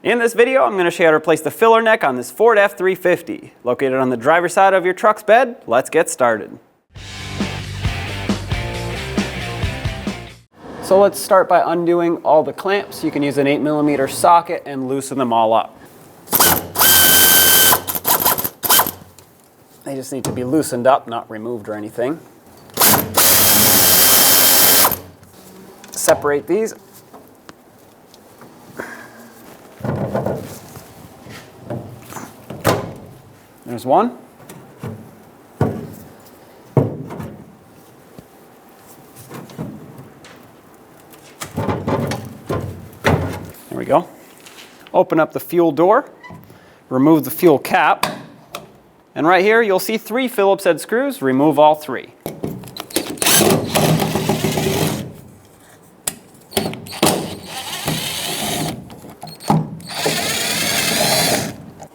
In this video, I'm going to show you how to replace the filler neck on this Ford F-350. Located on the driver's side of your truck's bed, let's get started. So let's start by undoing all the clamps. You can use an 8mm socket and loosen them all up. They just need to be loosened up, not removed or anything. Separate these. There's one. There we go. Open up the fuel door, remove the fuel cap, and right here you'll see 3 Phillips head screws. Remove all 3.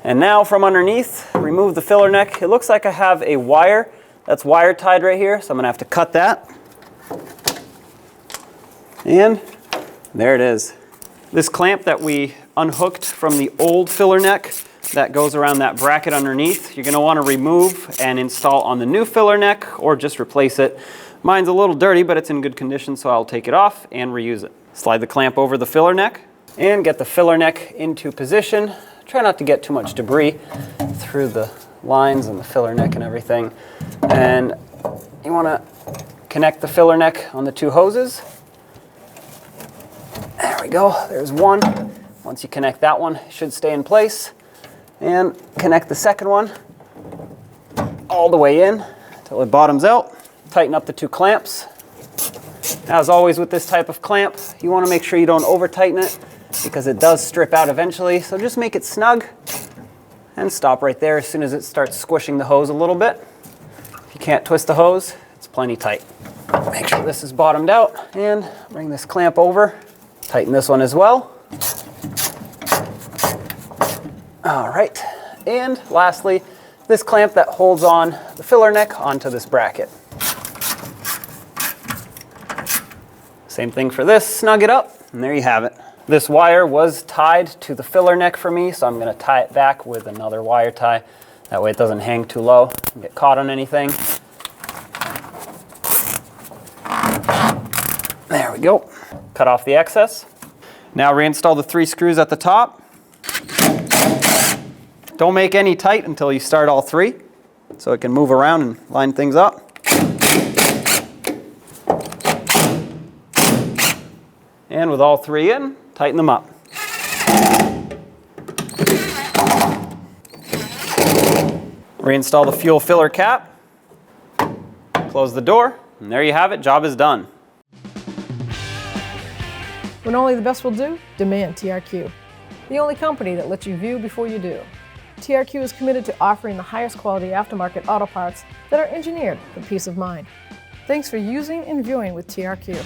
And now from underneath, remove the filler neck. It looks like I have a wire that's wire tied right here, so I'm gonna have to cut that. And there it is. This clamp that we unhooked from the old filler neck that goes around that bracket underneath, you're gonna wanna remove and install on the new filler neck or just replace it. Mine's a little dirty, but it's in good condition, so I'll take it off and reuse it. Slide the clamp over the filler neck and get the filler neck into position. Try not to get too much debris through the lines and the filler neck and everything. And you want to connect the filler neck on the 2 hoses. There we go, there's one. Once you connect that one, it should stay in place. And connect the second one all the way in until it bottoms out. Tighten up the 2 clamps. As always with this type of clamp, you want to make sure you don't over tighten it, because it does strip out eventually, so just make it snug and stop right there as soon as it starts squishing the hose a little bit. If you can't twist the hose, it's plenty tight. Make sure this is bottomed out and bring this clamp over. Tighten this one as well. All right, and lastly, this clamp that holds on the filler neck onto this bracket. Same thing for this, snug it up, and there you have it. This wire was tied to the filler neck for me, so I'm going to tie it back with another wire tie. That way it doesn't hang too low and get caught on anything. There we go. Cut off the excess. Now reinstall the 3 screws at the top. Don't make any tight until you start all 3, so it can move around and line things up. And with all 3 in, tighten them up. Reinstall the fuel filler cap. Close the door, and there you have it, job is done. When only the best will do, demand TRQ. The only company that lets you view before you do. TRQ is committed to offering the highest quality aftermarket auto parts that are engineered for peace of mind. Thanks for using and viewing with TRQ.